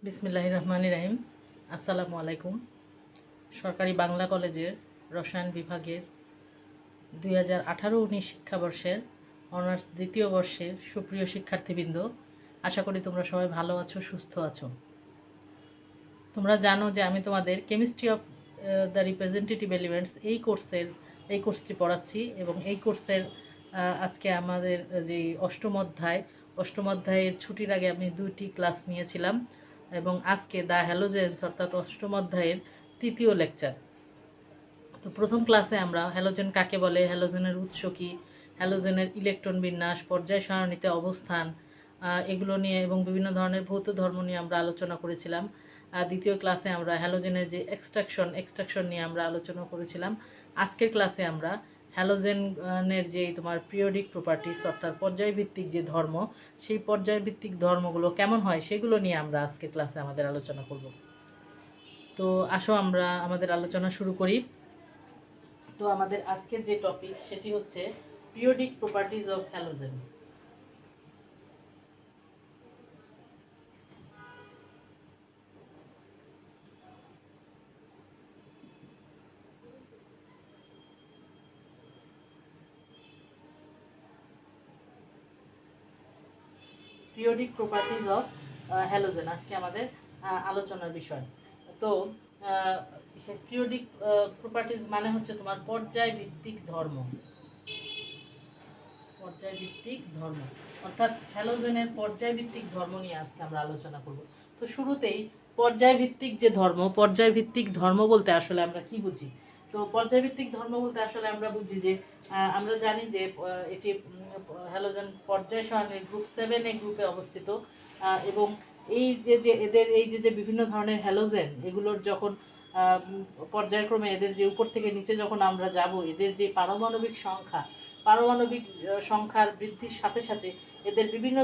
বিসমিল্লাহির রহমানির রহিম। আসসালামু আলাইকুম। সরকারি বাংলা কলেজের রসায়ন বিভাগের 2018-19 শিক্ষাবর্ষের অনার্স দ্বিতীয় বর্ষের সুপ্রিয় শিক্ষার্থীবৃন্দ, আশা করি তোমরা সবাই ভালো আছো, সুস্থ আছো। তোমরা জানো যে আমি তোমাদের chemistry of the representative elements এই কোর্সটি পড়াচ্ছি এবং এই কোর্সের আজকে আমাদের যে অষ্টম অধ্যায়ের ছুটির আগে আমি 2টি ক্লাস নিয়েছিলাম এবং আজকে দ্য হ্যালোজেন্স অর্থাৎ অষ্টম অধ্যায়ের তৃতীয় লেকচার। তো প্রথম ক্লাসে আমরা হ্যালোজেন কাকে বলে, হ্যালোজেনের উৎস কী, হ্যালোজেনের ইলেকট্রন বিন্যাস, পর্যায় সারণীতে অবস্থান, এগুলো নিয়ে এবং বিভিন্ন ধরনের ভৌত ধর্ম নিয়ে আমরা আলোচনা করেছিলাম। দ্বিতীয় ক্লাসে আমরা হ্যালোজেনের যে এক্সট্রাকশন নিয়ে আমরা আলোচনা করেছিলাম। আজকের ক্লাসে আমরা হ্যালোজেনের যে তোমার পিরিয়ডিক প্রপার্টিস অর্থাৎ পর্যায়ভিত্তিক যে ধর্ম, সেই পর্যায়ভিত্তিক ধর্মগুলো কেমন হয় সেগুলো নিয়ে আমরা আজকের ক্লাসে আমাদের আলোচনা করব। তো আসো আমরা আমাদের আলোচনা শুরু করি। তো আমাদের আজকের যে টপিক সেটি হচ্ছে periodic properties of halogen. Periodic properties of halogen আজকে আমাদের আলোচনার বিষয়। তো পিরিয়ডিক প্রপার্টিজ মানে হচ্ছে তোমার পর্যায়ভিত্তিক ধর্ম অর্থাৎ হ্যালোজেনের পর্যায়ভিত্তিক ধর্ম নিয়ে আজকে আমরা আলোচনা করব। তো শুরুতেই পর্যায়ভিত্তিক ধর্ম বলতে আসলে আমরা কি বুঝি? তো পর্যায়ভিত্তিক ধর্ম বলতে আসলে আমরা বুঝি যে আমরা জানি যে এটি হ্যালোজেন পর্যায় সারণীর গ্রুপ 7A গ্রুপে অবস্থিত এবং এই যে এদের এই যে বিভিন্ন ধরনের হ্যালোজেন, এগুলোর যখন পর্যায়ক্রমে এদের যে উপর থেকে নিচে যখন আমরা যাব, এদের যে পারমাণবিক সংখ্যার বৃদ্ধির সাথে সাথে এদের বিভিন্ন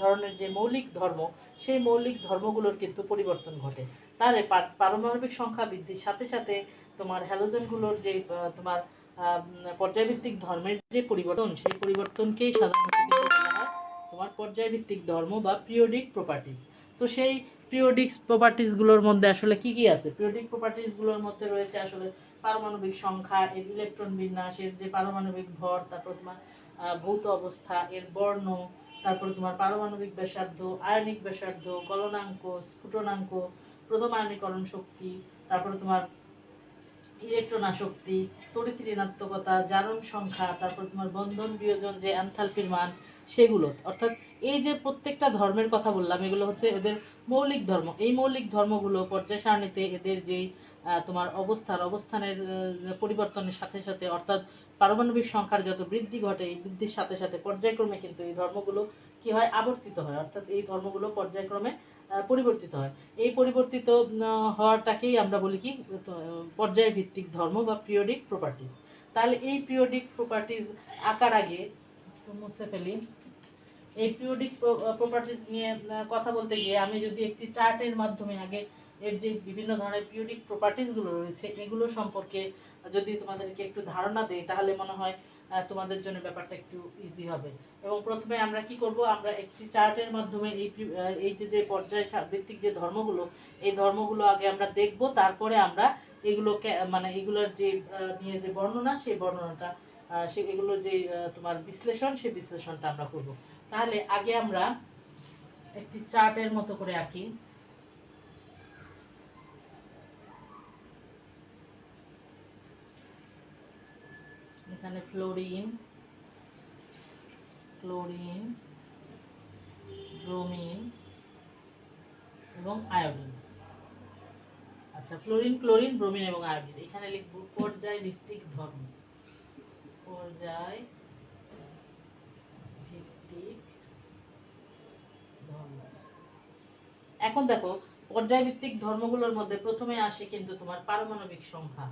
ধরনের যে মৌলিক ধর্ম, সেই মৌলিক ধর্মগুলোর কিন্তু পরিবর্তন ঘটে। তাহলে পারমাণবিক সংখ্যা বৃদ্ধির সাথে সাথে তোমার হ্যালোজেনগুলোর যে তোমার পর্যায়ভিত্তিক ধর্মের যে পরিবর্তন, সেই পরিবর্তনকেই সাধারণত বলা হয় তোমার পর্যায়ভিত্তিক ধর্ম বা পিরিয়ডিক প্রপার্টিজ। তো সেই পিরিয়ডিক প্রপার্টিজগুলোর মধ্যে আসলে কি কি আছে? পিরিয়ডিক প্রপার্টিজগুলোর মধ্যে রয়েছে আসলে পারমাণবিক সংখ্যা, এর ইলেকট্রন বিন্যাস, এর যে পারমাণবিক ভর, তারপর তোমার ভৌত অবস্থা, এর বর্ণ, তারপর তোমার পারমাণবিক ব্যাসার্ধ, আয়নিক ব্যাসার্ধ, গলনাঙ্ক, স্ফুটনাঙ্ক, প্রথম আয়নীকরণ শক্তি, তারপরে তোমার ইলেকট্রন আসক্তি, তড়িৎ ঋণাত্মকতা, জারণ সংখ্যা, তারপর তোমার বন্ধন বিয়োজন যে এনথালপির মান, সেগুলো। অর্থাৎ এই যে প্রত্যেকটা ধর্মের কথা বললাম, এগুলো হচ্ছে এদের মৌলিক ধর্ম। এই মৌলিক ধর্মগুলো পর্যায় সারণীতে এদের যেই তোমার অবস্থানের পরিবর্তনের সাথে সাথে, অর্থাৎ পারমাণবিক সংখ্যার যত বৃদ্ধি ঘটে, এই বৃদ্ধির সাথে সাথে পর্যায়ক্রমে কিন্তু এই ধর্মগুলো কি হয়, আবর্তিত হয়। অর্থাৎ এই ধর্মগুলো পর্যায়ক্রমে পরিবর্তিত হয়। এই পরিবর্তিত হওয়াটাকেই আমরা বলি কি, পর্যায়ভিত্তিক ধর্ম বা পিরিয়ডিক প্রপার্টিজ। তাহলে এই পিরিয়ডিক প্রপার্টিজ আঁকার আগে মুছে ফেলি। এই পিরিয়ডিক প্রপার্টিজ নিয়ে কথা বলতে গিয়ে আমি যদি একটি চার্টের মাধ্যমে আগে এর যে বিভিন্ন ধরনের পিরিয়ডিক প্রপার্টিজগুলো রয়েছে এগুলো সম্পর্কে যদি তোমাদেরকে একটু ধারণা দেই, তাহলে মনে হয় তোমাদের জন্য ব্যাপারটা একটু ইজি হবে। এবং প্রথমে আমরা কি করব, আমরা একটি চার্টের মাধ্যমে এই যে পর্যায় ভিত্তিক যে ধর্মগুলো, এই ধর্মগুলো আগে আমরা দেখব, তারপরে আমরা এগুলোকে মানে এগুলোর যে নিয়ে যে বর্ণনা, সেই বর্ণনাটা এগুলোর যে তোমার বিশ্লেষণ, সেই বিশ্লেষণটা আমরা করব। তাহলে আগে আমরা একটি চার্টের মতো করে আঁকি। এখানে ফ্লোরিন, ব্রোমিন এবং আয়োডিন। আচ্ছা, ফ্লোরিন, ক্লোরিন, ব্রোমিন এবং আয়োডিন। এখানে লিখব পর্যায় ভিত্তিক ধর্ম। এখন দেখো, পর্যায়ভিত্তিক ধর্মগুলোর মধ্যে প্রথমে আসে কিন্তু তোমার পারমাণবিক সংখ্যা।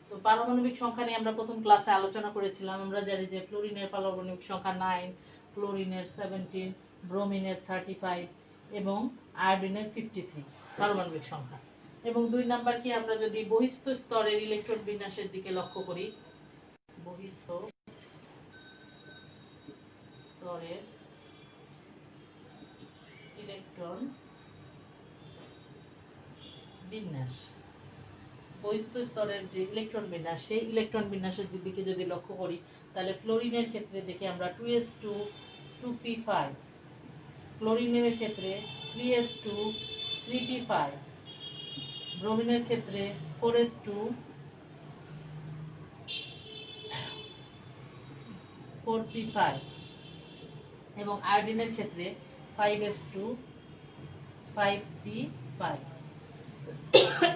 তো পারমাণবিক সংখ্যা নিয়ে আমরা প্রথম ক্লাসে আলোচনা করেছিলাম। আমরা জানি যে ফ্লোরিনের পারমাণবিক সংখ্যা 9, ক্লোরিনের 17, ব্রোমিনের 35 এবং আয়োডিনের 53 পারমাণবিক সংখ্যা। এবং 2 নাম্বার কি, আমরা যদি বহিস্থ স্তরের ইলেকট্রন বিন্যাসের দিকে লক্ষ্য করি, বহিস্থ স্তরের ইলেকট্রন বিন্যাস, বহিস্থ স্তরের যে ইলেকট্রন বিন্যাস, সেই ইলেকট্রন বিন্যাসের দিকে যদি লক্ষ্য করি, তাহলে ফ্লোরিনের ক্ষেত্রে দেখি আমরা 2s2 2p5, ক্লোরিনের ক্ষেত্রে 3s2 3p5, ব্রোমিনের ক্ষেত্রে 4s2 4p5 এবং আয়োডিনের ক্ষেত্রে 5s2 5p5।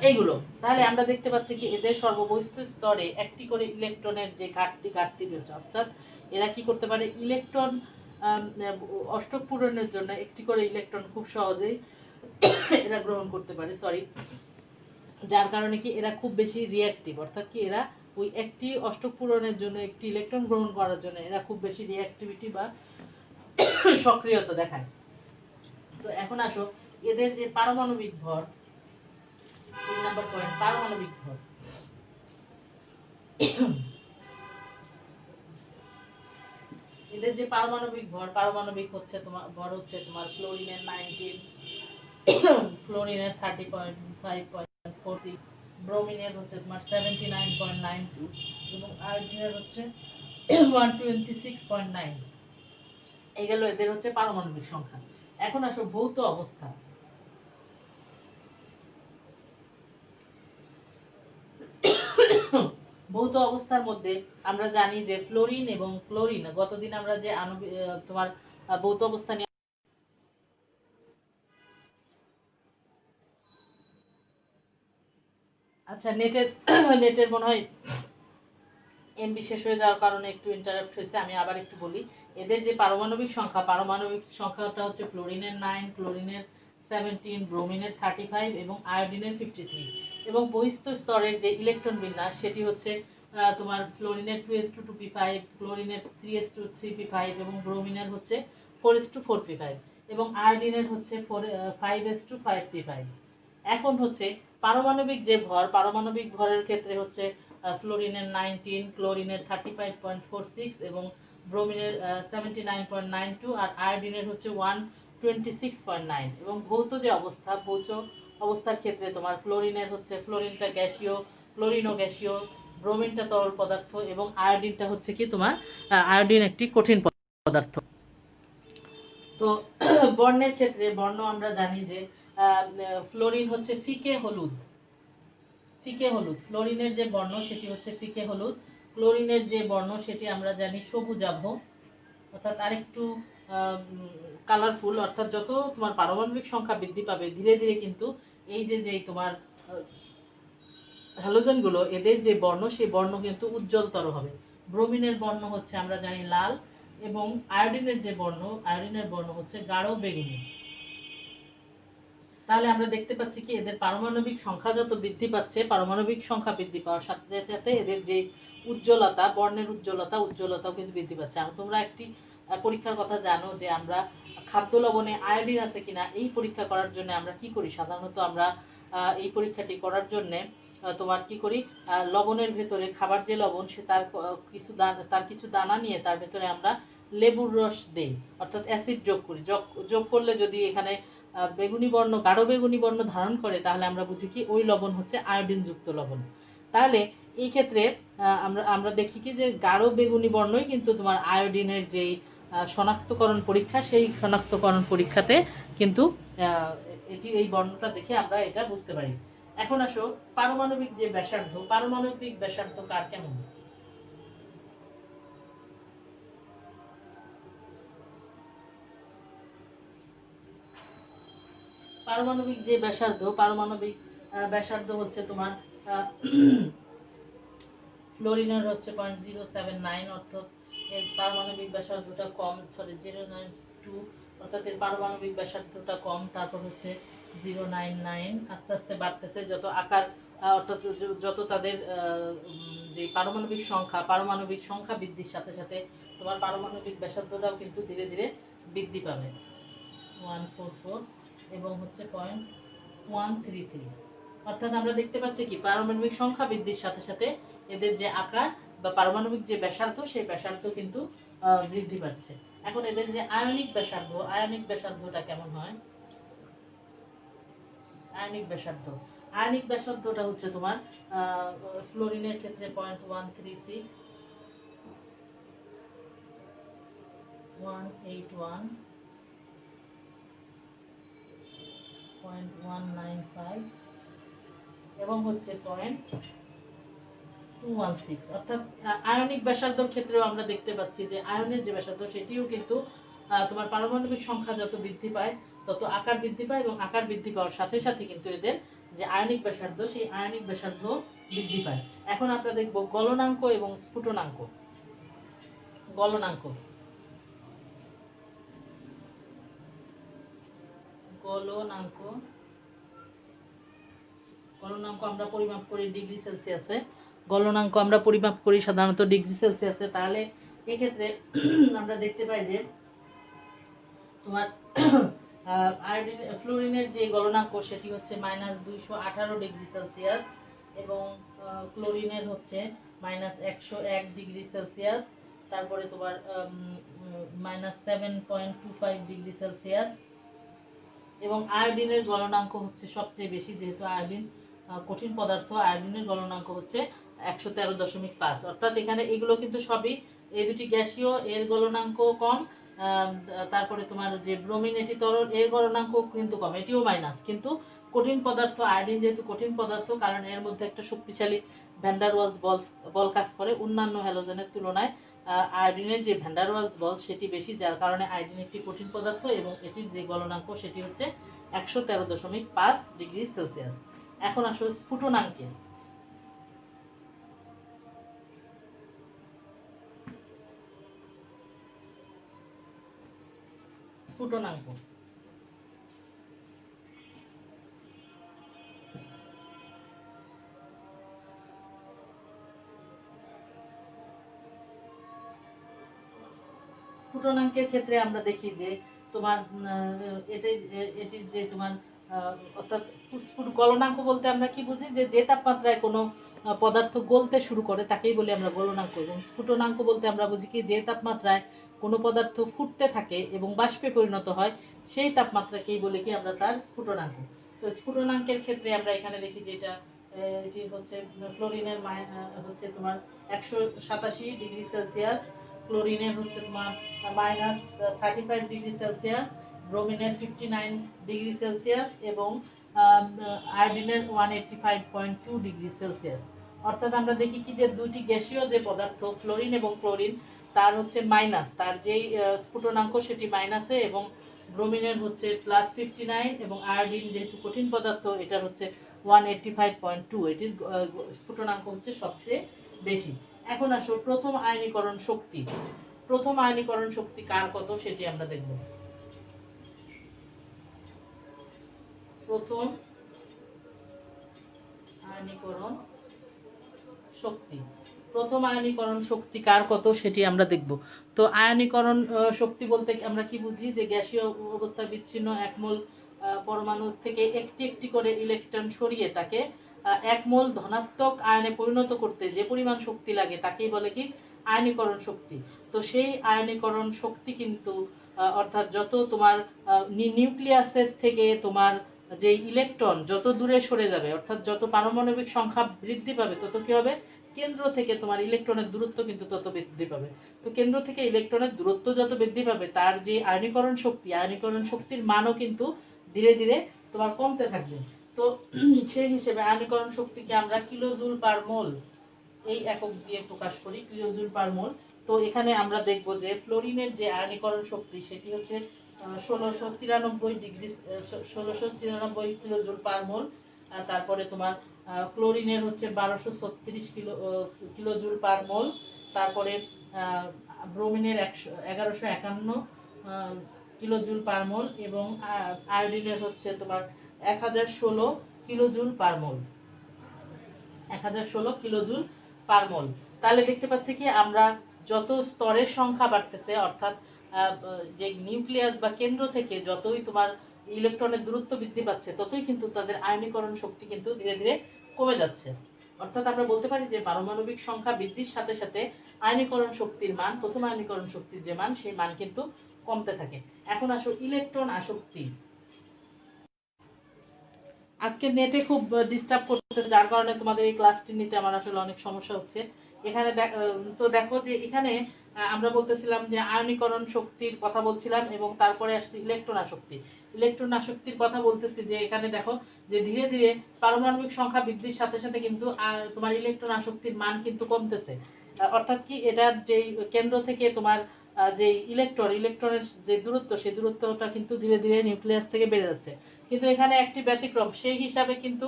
এইগুলো তাহলে আমরা দেখতে পাচ্ছি কি এদের সর্ববহিস্থ স্তরে একটি করে ইলেকট্রনের যে ঘাটতি রয়েছে, অর্থাৎ এরা কি করতে পারে, ইলেকট্রন অষ্টক পূরণের জন্য একটি করে ইলেকট্রন খুব সহজেই এরা গ্রহণ করতে পারে, যার কারণে কি এরা খুব বেশি রিঅ্যাক্টিভ, অর্থাৎ কি এরা ওই একটি অষ্টক পূরণের জন্য একটি ইলেকট্রন গ্রহণ করার জন্য এরা খুব বেশি রিঅ্যাক্টিভিটি বা সক্রিয়তা দেখায়। তো এখন আসো এদের যে পারমাণবিক ভর, 3 নাম্বার পয়েন্ট, পারমাণবিক ভর। এদের যে পারমাণবিক ভর, পারমাণবিক হচ্ছে তোমার ভর হচ্ছে তোমার ক্লোরিনের 19, ফ্লোরিনের 30.5.46, ব্রোমিনের হচ্ছে তোমার 79.92 এবং আয়োডিনের হচ্ছে 126.9। এই গেল এদের হচ্ছে পারমাণবিক সংখ্যা। এখন আসো ভৌত অবস্থা। ভৌত অবস্থার মধ্যে আমরা জানি যে ফ্লোরিন এবং ক্লোরিন, গতদিন আমরা যে তোমার ভৌত অবস্থা নিয়ে আচ্ছা নেটের মনে হয় এমবি শেষ হয়ে যাওয়ার কারণে একটু ইন্টারাপ্ট হয়েছে, আমি আবার একটু বলি। এদের যে পারমাণবিক সংখ্যাটা হচ্ছে ফ্লোরিনের 9, ক্লোরিনের 17, ব্রোমিনের 35 এবং আয়োডিনের 53। এবং বহিস্থ স্তরের যে ইলেকট্রন বিন্যাস সেটি হচ্ছে তোমার ফ্লোরিনের 2s2 2p5, ক্লোরিনের 3s2 3p5 এবং ব্রোমিনের হচ্ছে 4s2 4p5 এবং আয়োডিনের হচ্ছে 5s2 5p5। এখন হচ্ছে পারমাণবিক যে ভর, পারমাণবিক ভরের ক্ষেত্রে হচ্ছে ফ্লোরিনের 19, ক্লোরিনের 35.46 এবং ব্রোমিনের 79.92 আর আয়োডিনের হচ্ছে 126.9। এবং ভৌত যে অবস্থা, ভৌত অবস্থার ক্ষেত্রে তোমার ফ্লোরিনটা গ্যাসীয়, ক্লোরিনও গ্যাসীয়, ব্রোমিনটা তরল পদার্থ এবং আয়োডিনটা হচ্ছে কি তোমার আয়োডিন একটি কঠিন পদার্থ। তো বর্ণের ক্ষেত্রে বর্ণ আমরা জানি যে ফ্লোরিন হচ্ছে ফিকে হলুদ, ফ্লোরিনের যে বর্ণ সেটি হচ্ছে ফিকে হলুদ, ক্লোরিনের যে বর্ণ সেটি আমরা জানি সবুজাভ, অর্থাৎ আরেকটু কালারফুল। অর্থাৎ যত তোমার পারমাণবিক সংখ্যা বৃদ্ধি পাবে ধীরে ধীরে কিন্তু এই যে তোমার হ্যালোজেন গুলো, এদের যে বর্ণ সেই বর্ণ কিন্তু উজ্জ্বলতর হবে। ব্রোমিনের বর্ণ হচ্ছে আমরা জানি লাল এবং আয়োডিনের বর্ণ হচ্ছে গাঢ় বেগুনি। তাহলে আমরা দেখতে পাচ্ছি কি এদের পারমাণবিক সংখ্যা যত বৃদ্ধি পাচ্ছে, পারমাণবিক সংখ্যা বৃদ্ধি পাওয়ার সাথে সাথে এদের যে উজ্জ্বলতা, বর্ণের উজ্জ্বলতাও কিন্তু বৃদ্ধি পাচ্ছে। তোমরা একটি পরীক্ষার কথা জানো যে আমরা খাদ্য লবণে আয়োডিন আছে কিনা এই পরীক্ষা করার জন্য আমরা কি করি, সাধারণত আমরা এই পরীক্ষাটি করার জন্য তোমার কি করি, লবণের ভেতরে খাবার যে লবণ সে তার কিছু দানা নিয়ে তার ভেতরে আমরা লেবুর রস দেই, অর্থাৎ অ্যাসিড যোগ করি। যোগ করলে যদি এখানে গাঢ় বেগুনি বর্ণ ধারণ করে তাহলে আমরা বুঝি কি ওই লবণ হচ্ছে আয়োডিন যুক্ত লবণ। তাহলে এই ক্ষেত্রে আমরা দেখি কি যে গাঢ় বেগুনি বর্ণই কিন্তু তোমার আয়োডিনের যেই শনাক্তকরণ পরীক্ষা, সেই শনাক্তকরণ পরীক্ষাতে কিন্তু এই বর্ণটা দেখে আমরা এটা বুঝতে পারি। এখন আসো পারমাণবিক যে ব্যাসার্ধ, পারমাণবিক ব্যাসার্ধ কার কেমন? পারমাণবিক যে ব্যাসার্ধ হচ্ছে তোমার ফ্লোরিনের হচ্ছে 0.079, অর্থাৎ এর পারমাণবিক ব্যাসার্ধটা কম, 0.92, অর্থাৎ এর পারমাণবিক ব্যাসার্ধটা কম। তারপর হচ্ছে 0.99, আস্তে আস্তে বাড়তেছে যত আকার, অর্থাৎ যত তাদের যে পারমাণবিক সংখ্যা বৃদ্ধির সাথে সাথে তোমার পারমাণবিক ব্যাসার্ধটাও কিন্তু ধীরে ধীরে বৃদ্ধি পাবে। 144 এবং হচ্ছে 0.133। অর্থাৎ আমরা দেখতে পাচ্ছি কি পারমাণবিক সংখ্যা বৃদ্ধির সাথে সাথে এদের যে আকার বা পারমাণবিক যে ব্যাসার্ধ সেই ব্যাসার্ধ কিন্তু বৃদ্ধি পাচ্ছে। এখন এদের যে আয়নিক ব্যাসার্ধটা কেমন হয়? আয়নিক ব্যাসার্ধটা হচ্ছে তোমার ফ্লোরিনের ক্ষেত্রে 0.136, 181, 0.195 এবং হচ্ছে 0.216। অর্থাৎ আয়নিক ব্যাসার্ধর ক্ষেত্রেও আমরা দেখতে পাচ্ছি যে আয়নের যে ব্যাসার্ধ সেটিও কিন্তু তোমার পারমাণবিক সংখ্যা যত বৃদ্ধি পায় তত আকার বৃদ্ধি পায়, এবং আকার বৃদ্ধি পাওয়ার সাথে সাথে কিন্তু এদের যে আয়নিক ব্যাসার্ধ সেই আয়নিক ব্যাসার্ধ বৃদ্ধি পায়। এখন আমরা দেখব গলনাঙ্ক এবং স্ফুটনাঙ্ক। গলনাঙ্ক আমরা পরিমাপ করি ডিগ্রি সেলসিয়াসে। গলনাঙ্ক আমরা পরিমাপ করি সাধারণত ডিগ্রি সেলসিয়াসে। তাহলে এক্ষেত্রে আমরা দেখতে পাই যে তোমার আয়োডিন ফ্লোরিনের যে গলনাঙ্ক সেটি হচ্ছে -218 ডিগ্রি সেলসিয়াস, এবং ক্লোরিনের হচ্ছে -101 ডিগ্রি সেলসিয়াস, তারপরে তোমার -7.25 ডিগ্রি সেলসিয়াস, এবং আয়োডিনের গলনাঙ্ক হচ্ছে সবচেয়ে বেশি, যেহেতু আয়োডিন কঠিন পদার্থ, আয়োডিনের গলনাঙ্ক হচ্ছে 113.5। অর্থাৎ এখানে এগুলো কিন্তু সবই, এই দুটি গ্যাসীয়, এর গলনাঙ্ক কম, তারপরে তোমার যে ব্রোমিন এটি তরল, এর গলনাঙ্ক কিন্তু কম, এটিও মাইনাস। কিন্তু কঠিন পদার্থ আয়োডিন যেহেতু কঠিন পদার্থ, কারণ এর মধ্যে একটা শক্তিশালী ভ্যান ওয়ালস বল কাজ করে, অন্যান্য হ্যালোজেনের তুলনায় আয়োডিনের যে ভ্যান ওয়ালস বল সেটি বেশি, যার কারণে আয়োডিন একটি কঠিন পদার্থ এবং এটির যে গলনাঙ্ক সেটি হচ্ছে 113.5 ডিগ্রি সেলসিয়াস। এখন আসো স্ফুটনাঙ্কে। স্ফুটনাঙ্ক স্ফুটনাঙ্কের ক্ষেত্রে আমরা দেখি যে তোমার এটির যে তোমার অর্থাৎ গলনাঙ্ক বলতে আমরা কি বুঝি, যে তাপমাত্রায় কোনো পদার্থ গলতে শুরু করে তাকেই বলি আমরা গলনাঙ্ক, এবং স্ফুটনাঙ্ক বলতে আমরা বুঝি কি, যে তাপমাত্রায় কোনো পদার্থ ফুটতে থাকে এবং বাষ্পে পরিণত হয় সেই তাপমাত্রাকেই বলি কি আমরা তার স্ফুটনাঙ্ক। তো স্ফুটনাঙ্কের ক্ষেত্রে আমরা এখানে দেখি যে এটি হচ্ছে ক্লোরিনের হচ্ছে তোমার 187 ডিগ্রি সেলসিয়াস, ক্লোরিনের হচ্ছে তোমার -35 ডিগ্রি সেলসিয়াস, ব্রোমিনের 59 ডিগ্রি সেলসিয়াস, এবং আয়োডিনের 185.2 ডিগ্রি সেলসিয়াস। অর্থাৎ আমরা দেখি কি যে দুটি গ্যাসীয় যে পদার্থ ফ্লোরিন এবং ক্লোরিন, তার হচ্ছে মাইনাস, তার যেই স্ফুটনাঙ্ক সেটি মাইনাসে, এবং ব্রোমিনের হচ্ছে +59, এবং আয়োডিন যেহেতু কঠিন পদার্থ এটার হচ্ছে 185.2, এটির স্ফুটনাঙ্ক হচ্ছে সবচেয়ে বেশি। এখন আসো প্রথম আয়নীকরণ শক্তি। প্রথম আয়নীকরণ শক্তি কার কত সেটি আমরা দেখব। প্রথম আয়নীকরণ শক্তি কার কত সেটি আমরা দেখব। তো আয়নীকরণ শক্তি বলতে আমরা কি বুঝি, যে গ্যাসীয় অবস্থায় বিচ্ছিন্ন এক মোল পরমাণু থেকে একটি একটি করে ইলেকট্রন সরিয়ে তাকে 1 মোল ধনাত্মক আয়নে পরিণত করতে যে পরিমাণ শক্তি লাগে তাকেই বলে কি আয়নীকরণ শক্তি। তো সেই আয়নীকরণ শক্তি কিন্তু অর্থাৎ যত তোমার নিউক্লিয়াসের থেকে তোমার যে ইলেকট্রন যত দূরে সরে যাবে, অর্থাৎ যত পারমাণবিক সংখ্যা বৃদ্ধি পাবে, তত কি হবে, কেন্দ্র থেকে তোমার ইলেকট্রনের দূরত্ব কিন্তু তত বৃদ্ধি পাবে। তো কেন্দ্র থেকে ইলেকট্রনের দূরত্ব যত বৃদ্ধি পাবে, তার যে আয়নীকরণ শক্তির মানও কিন্তু ধীরে ধীরে তোমার কমতে থাকবে। তো সেই হিসেবে আয়নীকরণ শক্তিকে আমরা কিলোজুল পার মোল এই একক দিয়ে প্রকাশ করি, কিলোজুল পার মোল। তো এখানে আমরা দেখব যে ফ্লোরিনের যে আয়নীকরণ শক্তি সেটি হচ্ছে 1693 কিলোজুল পার মোল। তারপরে তোমার ক্লোরিনের হচ্ছে 1236 কিলোজুল পার মোল। তারপরে ব্রোমিনের 1151 কিলোজুল পার মোল, এবং আয়োডিনের হচ্ছে তোমার 1016 কিলোজুল পার মোল। 1016 কিলোজুল পার মোল। তাহলে দেখতে পাচ্ছি কি আমরা যত স্তরের সংখ্যা বাড়তেছে, অর্থাৎ যে নিউক্লিয়াস বা কেন্দ্র থেকে যতই তোমার ইলেকট্রনের দূরত্ব বৃদ্ধি পাচ্ছে, ততই কিন্তু তাদের আয়নীকরণ শক্তি কিন্তু ধীরে ধীরে কমে যাচ্ছে। অর্থাৎ আমরা বলতে পারি যে পারমাণবিক সংখ্যা বৃদ্ধির সাথে সাথে আয়নীকরণ শক্তির মান, প্রথম আয়নীকরণ শক্তির যে মান, সেই মান কিন্তু কমতে থাকে। এখন আসো ইলেকট্রন আসক্তি। আজকে নেটে খুব ডিস্টার্ব করতে, যার কারণে তোমাদের এই ক্লাসটি নিতে আমার আসলে অনেক সমস্যা হচ্ছে। এখানে তো দেখো যে এখানে আমরা বলতেছিলাম যে আয়নীকরণ শক্তির কথা বলছিলাম, এবং তারপরে আসছে ইলেকট্রন আসক্তি। ইলেকট্রন আসক্তির কথা বলতেছি যে এখানে দেখো যে ধীরে ধীরে পারমাণবিক সংখ্যা বৃদ্ধির সাথে সাথে কিন্তু তোমার ইলেকট্রন আসক্তির মান কিন্তু কমতেছে। অর্থাৎ কি, এটার যে কেন্দ্র থেকে তোমার যে ইলেকট্রনের যে দূরত্ব, সেই দূরত্বটা কিন্তু ধীরে ধীরে নিউক্লিয়াস থেকে বেড়ে যাচ্ছে। কিন্তু এখানে একটি ব্যতিক্রম, সেই হিসাবে কিন্তু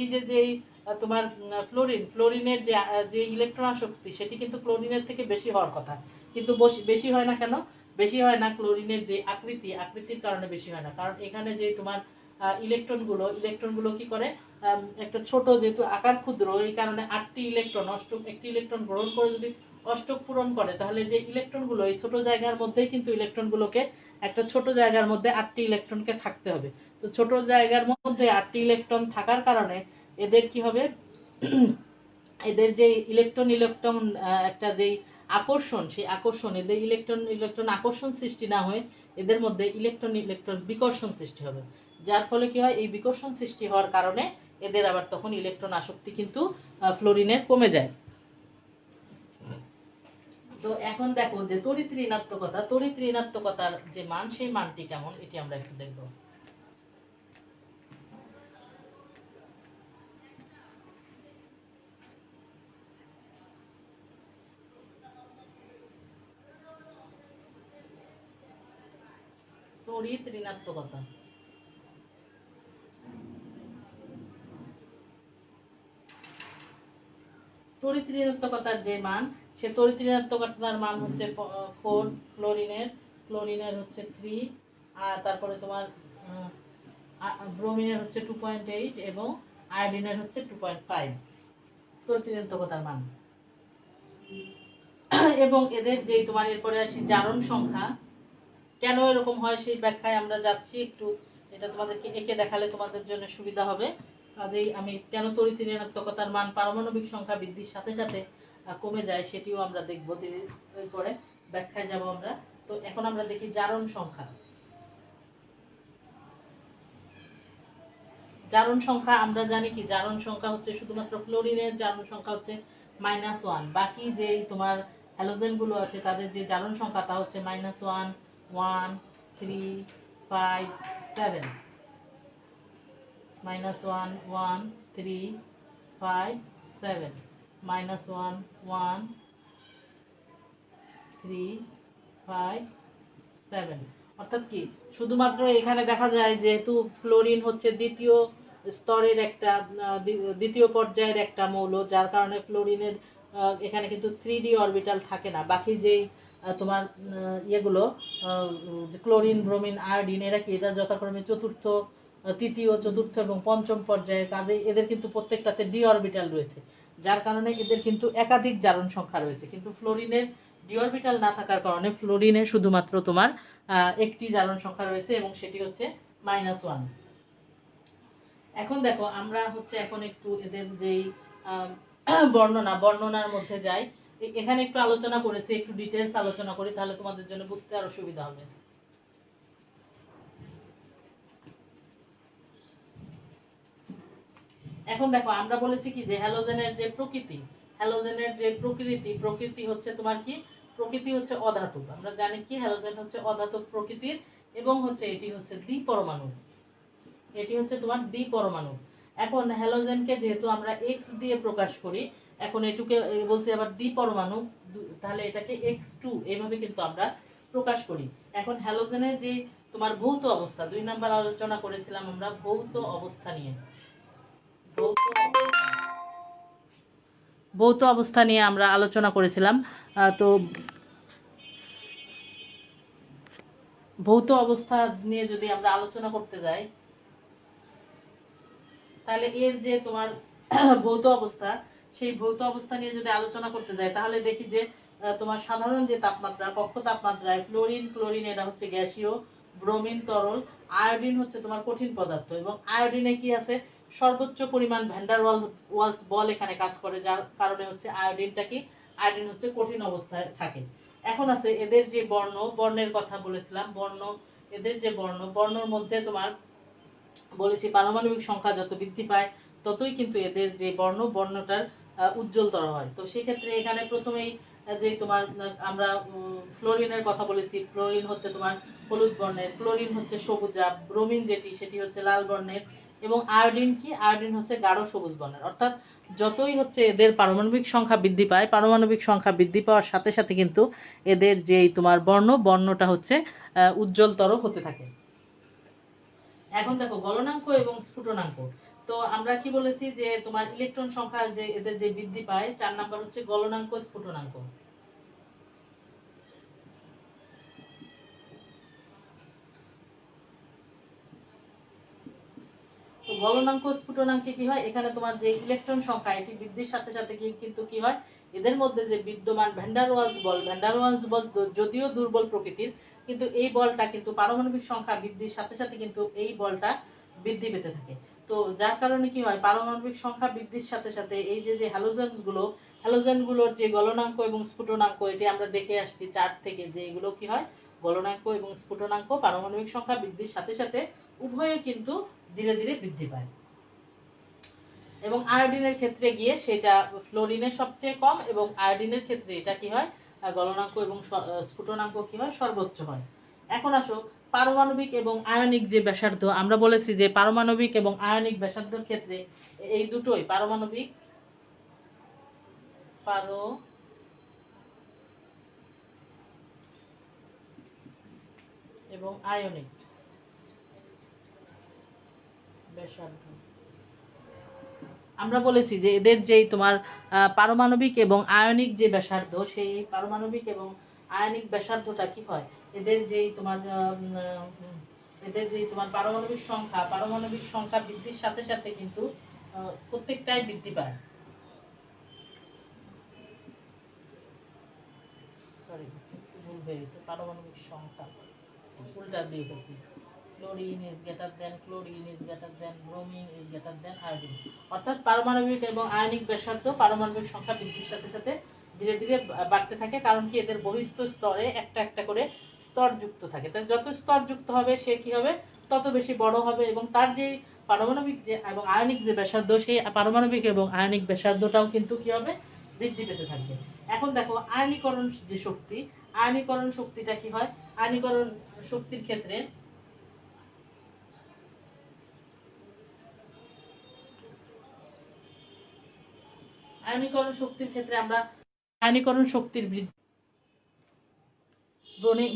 এই যে তোমার ফ্লোরিনের যে ইলেকট্রন আসক্তি, সেটি কিন্তু ক্লোরিনের থেকে বেশি হওয়ার কথা, কিন্তু বেশি হয় না। কেন বেশি হয় না? ক্লোরিনের যে আকৃতির কারণে বেশি হয় না। কারণ এখানে যে তোমার ইলেকট্রনগুলো কি করে, একটা ছোট, যেহেতু আকার ক্ষুদ্র, এই কারণে 8টি ইলেকট্রন, একটি ইলেকট্রন গ্রহণ করে যদি অষ্টক পূরণ করে, তাহলে যে ইলেকট্রনগুলো এই ছোট জায়গার মধ্যেই কিন্তু ইলেকট্রনগুলোকে, একটা ছোট জায়গার মধ্যে 8টি ইলেকট্রনকে থাকতে হবে। তো ছোট জায়গার মধ্যে 8টি ইলেকট্রন থাকার কারণে এদের কি হবে, এদের যে ইলেকট্রন একটা যেই আকর্ষণ, সেই আকর্ষণ, এদের ইলেকট্রন আকর্ষণ সৃষ্টি না হয়ে এদের মধ্যে ইলেকট্রন বিকর্ষণ সৃষ্টি হবে। যার ফলে কি হয়, এই বিকর্ষণ সৃষ্টি হওয়ার কারণে এদের আবার তখন ইলেকট্রন আসক্তি কিন্তু ফ্লোরিনের কমে যায়। তো এখন দেখো যে তড়িৎ ঋণাত্মকতার যে মান, সেই মানটি কেমন, এটি আমরা একটু দেখব। তড়িৎ ঋণাত্মকতা, তড়িৎ ঋণাত্মকতার যে মান, সে তড়িৎ ঋণাত্মকতার মান হচ্ছে 4, ক্লোরিনের হচ্ছে 3, আর তারপরে তোমার ব্রোমিনের হচ্ছে 2.8 এবং আয়োডিনের হচ্ছে 2.5 তড়িৎ ঋণাত্মকতার মান। এবং এদের যে তোমার এরপরে আসি জারণ সংখ্যা, কেন এরকম হয় সেই ব্যাখ্যায় আমরা যাচ্ছি একটু। এটা তোমাদেরকে এঁকে দেখালে তোমাদের জন্য সুবিধা হবে। কাজেই আমি কেন তড়িৎ ঋণাত্মকতার মান পারমাণবিক সংখ্যা বৃদ্ধির সাথে সাথে কমে যায়, সেটিও আমরা দেখব, এরপরে ব্যাখ্যায় যাব আমরা। তো এখন আমরা দেখি জারণ সংখ্যা। জারণ সংখ্যা আমরা জানি কি, জারণ সংখ্যা হচ্ছে শুধুমাত্র ফ্লোরিনের জারণ সংখ্যা হচ্ছে -1, বাকি যেই তোমার হ্যালোজেন গুলো আছে তাদের যে জারণ সংখ্যা তা হচ্ছে -1, 1, 3, 5, 7, -1, 1, 3, 5, 7, -1, 1, 3, 5, 7। অর্থাৎ কি, শুধুমাত্র এখানে দেখা যায় যেহেতু ফ্লোরিন হচ্ছে দ্বিতীয় পর্যায়ের একটা মৌল, যার কারণে ফ্লোরিনের এখানে কিন্তু 3D অরবিটাল থাকে না। বাকি যেই তোমার ইয়েগুলো, ক্লোরিন, ব্রোমিন, আয়োডিন, এরা যথাক্রমে তৃতীয়, চতুর্থ এবং পঞ্চম পর্যায়ের। কাজে এদের কিন্তু প্রত্যেকটাতে ডি অরবিটাল রয়েছে, যার কারণে এদের কিন্তু একাধিক জারণ সংখ্যা রয়েছে। কিন্তু ফ্লোরিনের ডি অরবিটাল না থাকার কারণে ফ্লোরিনে শুধুমাত্র তোমার একটি জারণ সংখ্যা রয়েছে, এবং সেটি হচ্ছে -1। এখন দেখো আমরা এখন একটু এদের যেই বর্ণনার মধ্যে যাই। এখানে একটু আলোচনা করেছি, একটু ডিটেলস আলোচনা করি, তাহলে তোমাদের জন্য বুঝতে আরো সুবিধা হবে। এখন দেখো আমরা বলেছি কি যে হ্যালোজেনের যে প্রকৃতি হচ্ছে তোমার কি, প্রকৃতি হচ্ছে অধাতুক। আমরা জানি কি হ্যালোজেন হচ্ছে অধাতুক প্রকৃতির, এবং এটি হচ্ছে দ্বিপরমাণু, এটি হচ্ছে তোমার দ্বিপরমাণু। এখন হ্যালোজেনকে যেহেতু আমরা X দিয়ে প্রকাশ করি, এখন এটুকে বলছি আবার দ্বিপরমাণু, তাহলে এটাকে X2 এইভাবে কিন্তু আমরা প্রকাশ করি। এখন হ্যালোজেনের যে তোমার ভৌত অবস্থা, 2 নাম্বার আলোচনা করেছিলাম আমরা ভৌত অবস্থা নিয়ে। ভৌত অবস্থা নিয়ে আমরা আলোচনা করেছিলাম। তো ভৌত অবস্থা নিয়ে যদি আমরা আলোচনা করতে যাই, তাহলে এর যে তোমার ভৌত অবস্থা, সেই ভৌত অবস্থা নিয়ে যদি আলোচনা করতে যাই, তাহলে দেখি যে তোমার সাধারণ যে তাপমাত্রা, কক্ষ তাপমাত্রায় ক্লোরিন এরা হচ্ছে গ্যাসীয়, ব্রোমিন তরল, আয়োডিন হচ্ছে তোমার কঠিন পদার্থ। এবং আয়োডিনে কি আছে, সর্বোচ্চ পরিমাণ ভ্যান্ডার ওয়ালস বল এখানে কাজ করে, যার কারণে হচ্ছে আয়োডিনটা কি, আয়োডিন হচ্ছে কঠিন অবস্থায় থাকে। এখন আছে এদের যে বর্ণের কথা বলেছিলাম, এদের যে বর্ণর মধ্যে তোমার বলেছি পারমাণবিক সংখ্যা যত বৃদ্ধি পায় ততই কিন্তু এদের যে বর্ণটার উজ্জ্বলতর হয়। তো সেক্ষেত্রে এখানে প্রথমেই যে তোমার আমরা ফ্লোরিনের কথা বলেছি, ফ্লোরিন হচ্ছে তোমার হলুদ বর্ণের, ক্লোরিন হচ্ছে সবুজা, ব্রোমিন সেটি হচ্ছে লাল বর্ণের, এবং আয়োডিন কি, আয়োডিন হচ্ছে গাঢ় সবুজ বর্ণের। অর্থাৎ যতই হচ্ছে এদের পারমাণবিক সংখ্যা বৃদ্ধি পায়, পারমাণবিক সংখ্যা বৃদ্ধি পাওয়ার সাথে সাথে কিন্তু এদের যেই তোমার বর্ণটা হচ্ছে উজ্জ্বলতর হতে থাকে। এখন দেখো গলনাঙ্ক এবং স্ফুটনাঙ্ক। তো আমরা কি বলেছি যে তোমার ইলেকট্রন সংখ্যা যে এদের যে বৃদ্ধি পায়, 4 নাম্বার হচ্ছে গলনাঙ্ক স্ফুটনাঙ্ক। তো গলনাঙ্ক স্ফুটনাঙ্কে কি হয়, এখানে তোমার যে ইলেকট্রন সংখ্যা এটি বৃদ্ধির সাথে সাথে কিন্তু কি হয়, এদের মধ্যে যে বিদ্যমান ভ্যান্ডার ওয়ালস বল যদিও দুর্বল প্রকৃতির, কিন্তু এই বলটা কিন্তু পারমাণবিক সংখ্যা বৃদ্ধির সাথে সাথে কিন্তু এই বলটা বৃদ্ধি পেতে থাকে। তো যার কারণে কি হয়, পারমাণবিক সংখ্যা বৃদ্ধির সাথে সাথে এই যে হ্যালোজেনগুলোর যে গলনাঙ্ক এবং স্ফুটনাঙ্ক, এটি আমরা দেখে আসছি চার্ট থেকে, যে এগুলো কি হয়, গলনাঙ্ক এবং স্ফুটনাঙ্ক পারমাণবিক সংখ্যা বৃদ্ধির সাথে সাথে উভয়ে কিন্তু ধীরে ধীরে বৃদ্ধি পায়। এবং আয়োডিনের ক্ষেত্রে গিয়ে সেটা ফ্লোরিনের সবচেয়ে কম, এবং আয়োডিনের ক্ষেত্রে এটা কি হয়, গলনাঙ্ক এবং স্ফুটনাঙ্ক কি হয়, সর্বোচ্চ হয়। এখন আসো পারমাণবিক এবং আয়নিক যে ব্যাসার্ধ, আমরা বলেছি যে পারমাণবিক এবং আয়নিক ব্যাসার্ধের ক্ষেত্রে এই দুটোই পারমাণবিক এবং আয়নিক ব্যাসার্ধ, আমরা বলেছি যে এদের যেই তোমার পারমাণবিক এবং আয়নিক যে ব্যাসার্ধ, সেই পারমাণবিক এবং আয়নিক ব্যাসার্ধটা কি হয়, এদের যেই তোমার পারমাণবিক সংখ্যা বৃদ্ধির সাথে সাথে কিন্তু প্রত্যেকটাই বৃদ্ধি পায়। সরি, ভুল হয়ে গেছে, পারমাণবিক সংখ্যা উল্টা দিয়ে গেছি। Chlorine is greater than chlorine is greater than bromine is greater than iodine। অর্থাৎ পারমাণবিক এবং আয়নিক ব্যাসার্ধ পারমাণবিক সংখ্যা বৃদ্ধির সাথে সাথে ধীরে ধীরে বাড়তে থাকে, কারণ কি এদের বহিস্থ স্তরে একটা একটা করে স্তর যুক্ত থাকে। তাই যত স্তর যুক্ত হবে সে কি হবে, তত বেশি বড় হবে, এবং তার যে পারমাণবিক যে এবং আয়নিক যে ব্যাসার্ধ, সেই পারমাণবিক এবং আয়নিক ব্যাসার্ধটাও কিন্তু কি হবে, বৃদ্ধি পেতে থাকবে। এখন দেখো আয়নীকরণ যে শক্তি, আয়নীকরণ শক্তিটা কি হয়, আয়নীকরণ শক্তির ক্ষেত্রে আয়নীকরণ শক্তির ক্ষেত্রে আমরা আয়নীকরণ শক্তির বৃদ্ধি,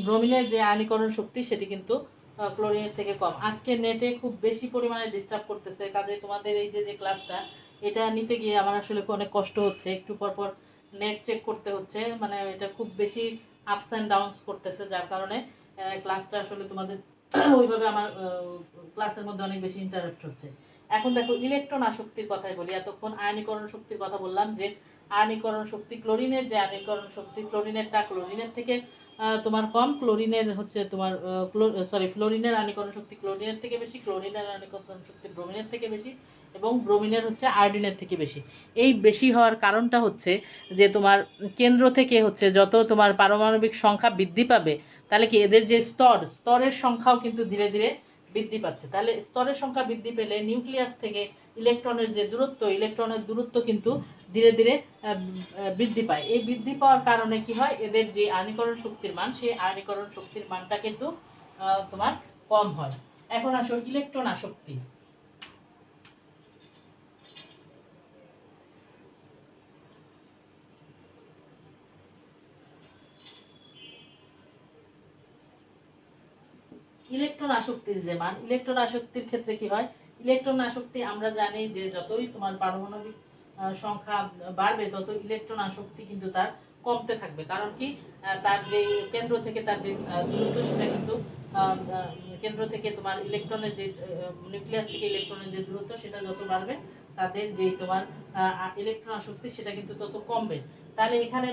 ব্রোমিনের যে আয়নীকরণ শক্তি সেটি কিন্তু ক্লোরিনের থেকে কম। আজকে নেটে খুব বেশি পরিমাণে ডিস্টার্ব করতেছে, কাজে তোমাদের এই যে ক্লাসটা এটা নিতে গিয়ে আমার আসলে অনেক কষ্ট হচ্ছে, একটু পর পর নেট চেক করতে হচ্ছে, মানে এটা খুব বেশি আপস অ্যান্ড ডাউনস করতেছে, যার কারণে ক্লাসটা আসলে তোমাদের ওইভাবে আমার ক্লাসের মধ্যে অনেক বেশি ইন্টারাপ্ট হচ্ছে। এখন দেখো ইলেকট্রন আসক্তির কথাই বলি। এতক্ষণ আয়নীকরণ শক্তির কথা বললাম, যে আয়নীকরণ শক্তি ক্লোরিনের যে আয়নীকরণ শক্তি, ক্লোরিনের থেকে তোমার কম, ক্লোরিনের হচ্ছে তোমার ফ্লোরিনের আয়নীকরণ শক্তি ক্লোরিনের থেকে বেশি, ক্লোরিনের আয়নীকরণ শক্তি ব্রোমিনের থেকে বেশি, এবং ব্রোমিনের হচ্ছে আয়োডিনের থেকে বেশি। এই বেশি হওয়ার কারণটা হচ্ছে যে তোমার কেন্দ্র থেকে হচ্ছে যত তোমার পারমাণবিক সংখ্যা বৃদ্ধি পাবে, তাহলে কি এদের যে স্তরের সংখ্যাও কিন্তু ধীরে ধীরে বৃদ্ধি পাচ্ছে। তাহলে স্তরের সংখ্যা বৃদ্ধি পেলে নিউক্লিয়াস থেকে ইলেকট্রনের দূরত্ব কিন্তু ধীরে ধীরে বৃদ্ধি পায়। এই বৃদ্ধি পাওয়ার কারণে কি হয়, এদের যে আয়নীকরণ শক্তির মান, সেই আয়নীকরণ শক্তির মানটা কিন্তু তোমার কম হয়। এখন আসো ইলেকট্রন আসক্তি। ইলেকট্রন আসক্তির যে মান, ইলেকট্রন আসক্তির ক্ষেত্রে কি হয়, ইলেকট্রন আসক্তি আমরা জানি যে যতই তোমার পারমাণবিক সংখ্যা বাড়বে তত ইলেকট্রন আসক্তি কিন্তু তার কমতে থাকবে। কারণ কি, তার যে কেন্দ্র থেকে তার যে দূরত্ব, সেটা কিন্তু কেন্দ্র থেকে তোমার ইলেকট্রনের যে নিউক্লিয়াস থেকে ইলেকট্রনের যে দূরত্ব, সেটা যত বাড়বে তাদের যে তোমার ইলেকট্রন আসক্তি সেটা কিন্তু তত কমবে। তাহলে এখানে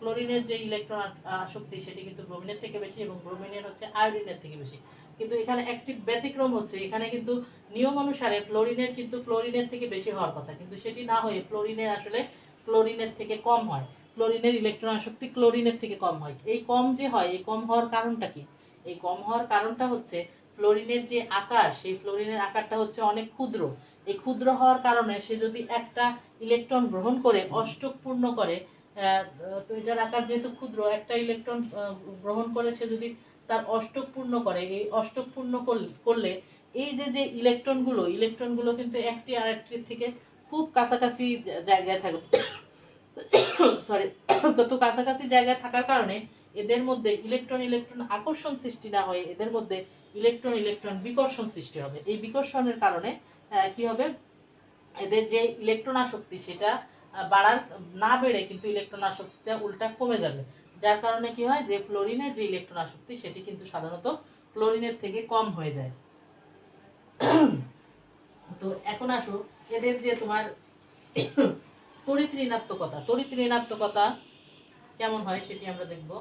ক্লোরিনের যে ইলেকট্রন আসক্তি সেটি কিন্তু ব্রোমিনের থেকে বেশি, এবং ব্রোমিনের হচ্ছে আয়োডিনের থেকে বেশি। কিন্তু এখানে একটি ব্যতিক্রম হচ্ছে, এখানে কিন্তু নিয়ম অনুসারে ফ্লোরিনের কিন্তু ক্লোরিনের থেকে বেশি হওয়ার কথা, কিন্তু সেটি না হয়ে ফ্লোরিনের আসলে ক্লোরিনের থেকে কম হয়। ফ্লোরিনের ইলেকট্রন আসক্তি ক্লোরিনের থেকে কম হয়। এই কম যে হয়, এই কম হওয়ার কারণটা কি? এই কম হওয়ার কারণটা হচ্ছে ফ্লোরিনের যে আকার, সেই ফ্লোরিনের আকারটা হচ্ছে অনেক ক্ষুদ্র। এই ক্ষুদ্র হওয়ার কারণে সে যদি একটা ইলেকট্রন গ্রহণ করে অষ্টক পূর্ণ করে, তো এটার আকার যেহেতু ক্ষুদ্র, একটা ইলেকট্রন গ্রহণ করে সে যদি তার অষ্টক পূর্ণ করে, এই অষ্টক পূর্ণ করলে এই যে ইলেকট্রনগুলো কিন্তু একটি আরেকটির থেকে খুব কাছাকাছি জায়গায় থাকবে। সরি, তত কাছাকাছি জায়গায় থাকার কারণে এদের মধ্যে ইলেকট্রন ইলেকট্রন আকর্ষণ সৃষ্টি না হয়ে এদের মধ্যে ইলেকট্রন ইলেকট্রন বিকর্ষণ সৃষ্টি হবে। এই বিকর্ষণের কারণে কি হবে, এদের যে ইলেকট্রন আসক্তি সেটা বাড়ার না বেড়ে কিন্তু ইলেকট্রন আসক্তিটা উল্টা কমে যাবে। যার কারণে কি হয়, যে ফ্লোরিনের যে ইলেকট্রন আসক্তি সেটি কিন্তু সাধারণত ক্লোরিনের থেকে কম হয়ে যায়। তো এখন আসো এদের যে তোমার তড়িৎ ঋণাত্মকতা কেমন হয় সেটি আমরা দেখব।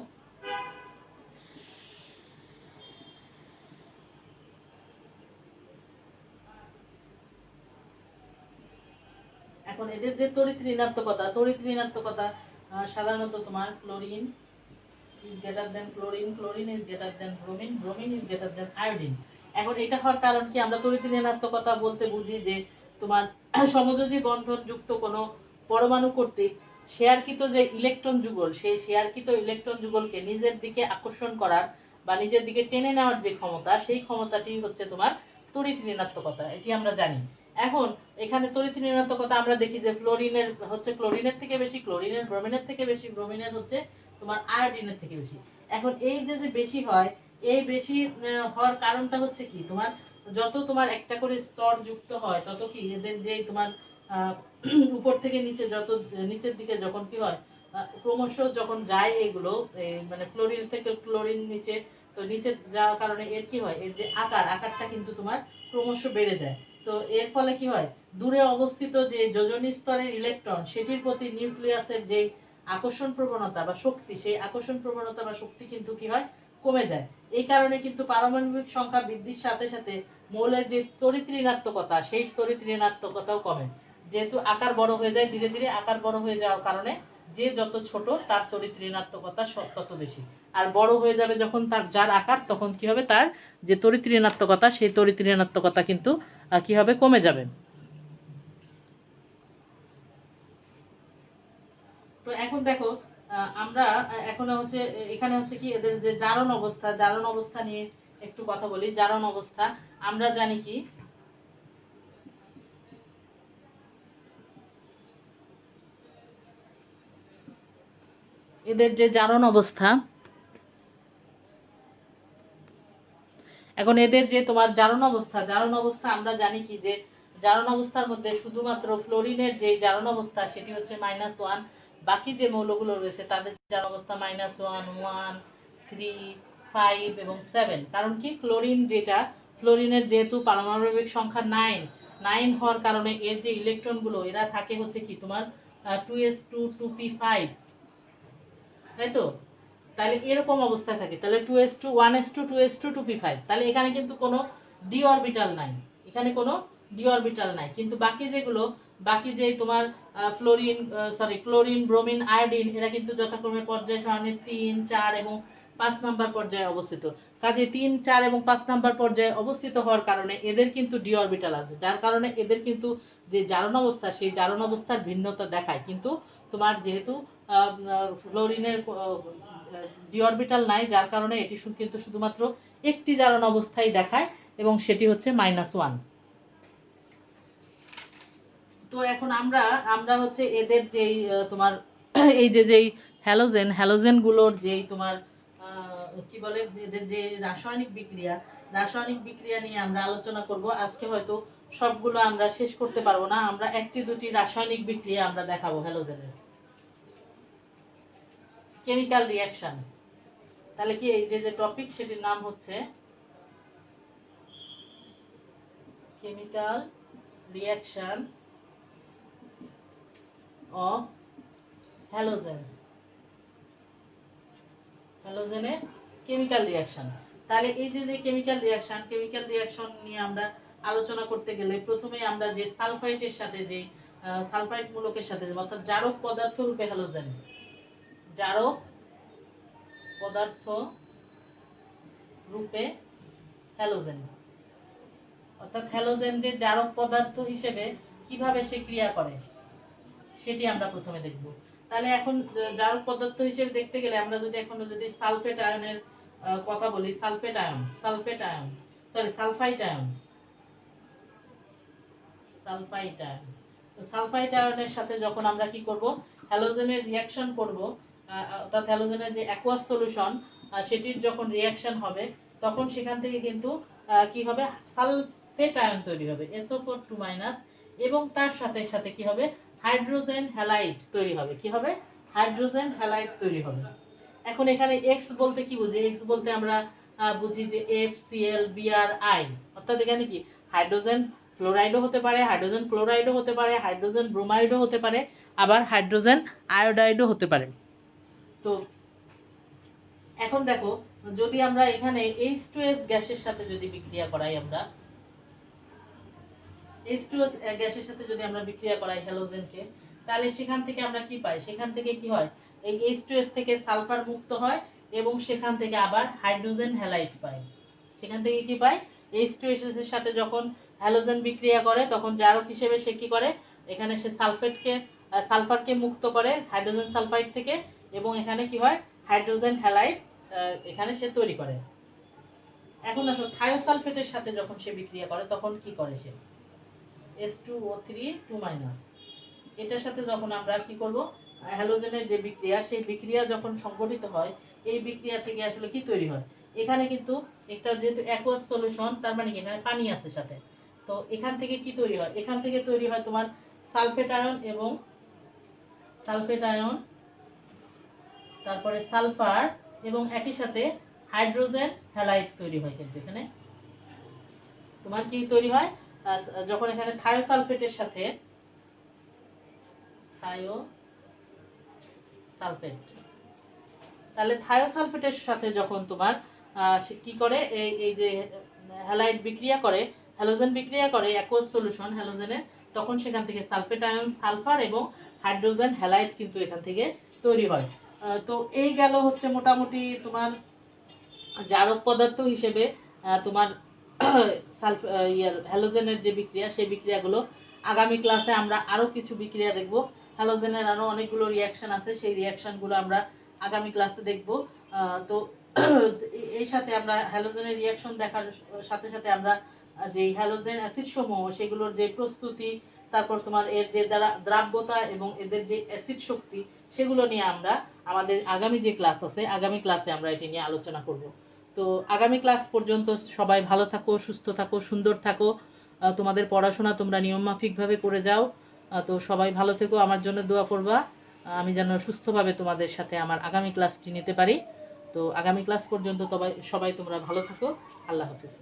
এখন এদের যে তড়িৎ ঋণাত্মকতা সাধারণত তোমার chlorine is greater than chlorine, chlorine is greater than bromine, bromine is greater than iodine। এখন এটা হওয়ার কারণ কি? আমরা তড়িৎ ঋণাত্মকতা বলতে বুঝি যে তোমার সমযোজী বন্ধন যুক্ত কোনো পরমাণু কর্তৃক শেয়ারকৃত যে ইলেকট্রন যুগল, সেই শেয়ারকৃত ইলেকট্রন যুগলকে নিজের দিকে আকর্ষণ করার বা নিজের দিকে টেনে নেওয়ার যে ক্ষমতা, সেই ক্ষমতাটি হচ্ছে তোমার তড়িৎ ঋণাত্মকতা। এটি আমরা জানি। এখন এখানে তড়িৎ ঋণাত্মকতা আমরা দেখি যে ফ্লোরিনের হচ্ছে ক্লোরিনের থেকে বেশি, ক্লোরিনের ব্রোমিনের থেকে বেশি, ব্রোমিনের হচ্ছে তোমার আয়োডিনের থেকে বেশি। এখন এই যে বেশি হয়, এই বেশি হওয়ার কারণটা হচ্ছে কি, তোমার যত তোমার একটা করে স্তর যুক্ত হয় তত কি এদের যে তোমার উপর থেকে নিচে, যত নিচের দিকে যখন কি হয়, ক্রমশ যখন যায় এগুলো, মানে ফ্লোরিন থেকে ক্লোরিন নিচে, তো নিচে যাওয়ার কারণে এর কি হয়, এর যে আকারটা কিন্তু তোমার ক্রমশ বেড়ে যায়। তো এর ফলে কি হয়, দূরে অবস্থিত যে যোজনী স্তরের ইলেকট্রন সেটির প্রতি নিউক্লিয়াসের যে আকর্ষণ প্রবণতা বা শক্তি, সেই আকর্ষণ প্রবণতা বা শক্তি কিন্তু কি হয়, কমে যায়। এই কারণে কিন্তু পারমাণবিক সংখ্যা বৃদ্ধির সাথে সাথে মৌলের যে তড়িৎ ঋণাত্মকতা, সেই তড়িৎ ঋণাত্মকতাও কমে। যেহেতু আকার বড় হয়ে যায়, ধীরে ধীরে আকার বড় হয়ে যাওয়ার কারণে যে যত ছোট তার তড়িৎ ঋণাত্মকতা তত বেশি। আর বড় হয়ে যাবে যখন তার যার আকার, তখন কি হবে, তার যে তড়িৎ ঋণাত্মকতা, সেই তড়িৎ ঋণাত্মকতা কিন্তু কি হবে, কমে যাবে। তো এখন দেখো, আমরা এখন হচ্ছে এখানে হচ্ছে কি এদের যে জারণ অবস্থা নিয়ে একটু কথা বলি। জারণ অবস্থা আমরা জানি কি, এদের যে জারণ অবস্থা, এখন এদের যে তোমার জারণ অবস্থা আমরা জানি কি, যে জারণ অবস্থার মধ্যে শুধুমাত্র ফ্লোরিনের যে জারণ অবস্থা সেটি হচ্ছে -1, বাকি যে মৌলগুলো রয়েছে তাদের জারণ অবস্থা -1, 1, 3, 5 এবং 7। কারণ কি, ফ্লোরিনের যেহেতু পারমাণবিক সংখ্যা 9 হওয়ার কারণে এর যে ইলেকট্রনগুলো এরা থাকে হচ্ছে কি তোমার 2s2 2p5, তাই তো? তাহলে এরকম অবস্থায় থাকে, তাহলে 2s2 1s2 2s2 2p5, তাহলে এখানে কিন্তু কোনো ডি অরবিটাল নাই, কিন্তু বাকি যে তোমার ক্লোরিন ব্রোমিন আয়োডিন, এরা কিন্তু যথাক্রমে পর্যায় সারণী 3, 4 এবং 5 নাম্বার পর্যায়ে অবস্থিত। কাজে 3, 4 এবং 5 নাম্বার পর্যায়ে অবস্থিত হওয়ার কারণে এদের কিন্তু ডি অরবিটাল আছে, যার কারণে এদের কিন্তু যে জারণ অবস্থা, সেই জারণ অবস্থার ভিন্নতা দেখায়। কিন্তু তোমার যেহেতু ফ্লোরিনের ডি অরবিটাল নাই, যার কারণে এটি কিন্তু শুধুমাত্র একটি জারণ অবস্থায় দেখায় এবং সেটি হচ্ছে -1। তো এখন আমরা হচ্ছে এদের যেই তোমার এই যেই হ্যালোজেন গুলোর যেই তোমার কি বলে, এদের যে রাসায়নিক বিক্রিয়া নিয়ে আমরা আলোচনা করব। আজকে হয়তো সবগুলো আমরা শেষ করতে পারবো না, আমরা একটি দুটি রাসায়নিক বিক্রিয়া আমরা দেখাবো হ্যালোজেনের। কেমিক্যাল রিঅ্যাকশন, তাহলে কি এই যে টপিক সেটির নাম হচ্ছে কেমিক্যাল রিঅ্যাকশন অফ হ্যালোজেনের কেমিক্যাল রিঅ্যাকশন। তাহলে এই যে যে কেমিক্যাল রিয়াকশন নিয়ে আমরা আলোচনা করতে গেলে প্রথমে আমরা যে সালফাইটের সাথে যে সালফাইট মূলকের সাথে অর্থাৎ জারক পদার্থ রূপে হ্যালোজেন, জারক পদার্থ রূপে হ্যালোজেন, অর্থাৎ হ্যালোজেন যে জারক পদার্থ হিসেবে কিভাবে সে ক্রিয়া করে সেটি আমরা প্রথমে দেখব। তাহলে এখন জারক পদার্থ হিসেবে দেখতে গেলে আমরা যদি যদি সালফেট আয়নের কথা বলি, সালফাইট আয়ন, তো সালফাইট আয়নের সাথে যখন আমরা কি করব, হ্যালোজেনের রিঅ্যাকশন করব, অর্থাৎ হ্যালোজেনের যে অ্যাকুয়াস সলিউশন সেটির যখন রিঅ্যাকশন হবে তখন সেখান থেকে কিন্তু কি হবে, সালফেট আয়ন তৈরি হবে, SO4 এবং তার সাথে সাথে কি হবে, হাইড্রোজেন হ্যালাইড তৈরি হবে। কি হবে? হাইড্রোজেন হ্যালাইড তৈরি হবে। এখন এখানে এক্স বলতে কি বুঝি? এক্স বলতে আমরা বুঝি যে FCl, Br, I, অর্থাৎ এখানে কি হাইড্রোজেন ফ্লোরাইডও হতে পারে, হাইড্রোজেন ক্লোরাইডও হতে পারে, হাইড্রোজেন ব্রোমাইডও হতে পারে, আবার হাইড্রোজেন আয়োডাইডও হতে পারে। তো এখন দেখো, যদি আমরা এখানে H2S গ্যাসের সাথে যদি বিক্রিয়া করাই, আমরা H2S গ্যাসের সাথে যদি আমরা বিক্রিয়া করাই হ্যালোজেনকে, তাহলে সেখান থেকে আমরা কি পাই? সেখান থেকে কি হয়, এই H2S থেকে সালফার মুক্ত হয় এবং সেখান থেকে আবার হাইড্রোজেন হ্যালাইড পাই। সেখান থেকে কি পাই? H2S এর সাথে যখন হ্যালোজেন বিক্রিয়া করে তখন জারক হিসেবে সে কি করে, এখানে সে সালফারকে মুক্ত করে হাইড্রোজেন সালফাইড থেকে, এবং এখানে কি হয়, হাইড্রোজেন হ্যালাইড এখানে সে তৈরি করে। এখন আসো থায়োসালফেটের সাথে যখন সে বিক্রিয়া করে তখন কি করে সে, S2O3 এটার সাথে যখন আমরা কি করব, হ্যালোজেনের যে বিক্রিয়া, সেই বিক্রিয়া যখন সংঘটিত হয়, এই বিক্রিয়া থেকে আসলে কি তৈরি হয়, এখানে কিন্তু একটা যেহেতু অ্যাকুয়াস সলিউশন, তার মানে কি এখানে পানি আছে সাথে, তো এখান থেকে কি তৈরি হয়, এখান থেকে তৈরি হয় তোমার সালফেট আয়ন, তারপরে সালফার, এবং একই সাথে হাইড্রোজেন হ্যালাইড তৈরি হয়। কিন্তু এখানে তোমার কি তৈরি হয়, যখন এখানে থায়োসালফেটের সাথে তাহলে থায়োসালফেটের সাথে যখন তোমার কি করে, এই যে হ্যালাইড বিক্রিয়া করে, হ্যালোজেন বিক্রিয়া করে অ্যাকুয়াস সলিউশন হ্যালোজেনের, তখন সেখান থেকে সালফেট আয়ন, সালফার এবং হাইড্রোজেন হ্যালাইড কিন্তু এখান থেকে তৈরি হয়। তো এই গেল হচ্ছে মোটামুটি তোমার জারক পদার্থ হিসেবে তোমার হ্যালোজেনের যে বিক্রিয়া, সেই বিক্রিয়াগুলো। আগামী ক্লাসে আমরা আরো কিছু বিক্রিয়া দেখব, হ্যালোজেনের আরো অনেকগুলো রিঅ্যাকশন আছে, সেই রিঅ্যাকশনগুলো আমরা আগামী ক্লাসে দেখব। তো এই সাথে আমরা হ্যালোজেনের রিঅ্যাকশন দেখার সাথে সাথে আমরা যে হ্যালোজেন অ্যাসিড সমূহ সেগুলোর যে প্রস্তুতি, তারপর তোমার এর যে দ্রাব্যতা এবং এদের যে অ্যাসিড শক্তি, সেগুলো নিয়ে আমরা আমাদের আগামী যে ক্লাস আছে, আগামী ক্লাসে আমরা এটি নিয়ে আলোচনা করব। তো আগামী ক্লাস পর্যন্ত সবাই ভালো থাকো, সুস্থ থাকো, সুন্দর থাকো, তোমাদের পড়াশোনা তোমরা নিয়মমাফিকভাবে করে যাও। তো সবাই ভালো থেকো, আমার জন্য দোয়া করবা, আমি যেন সুস্থভাবে তোমাদের সাথে আমার আগামী ক্লাসটি নিতে পারি। তো আগামী ক্লাস পর্যন্ত সবাই তোমরা ভালো থাকো। আল্লাহ হাফেজ।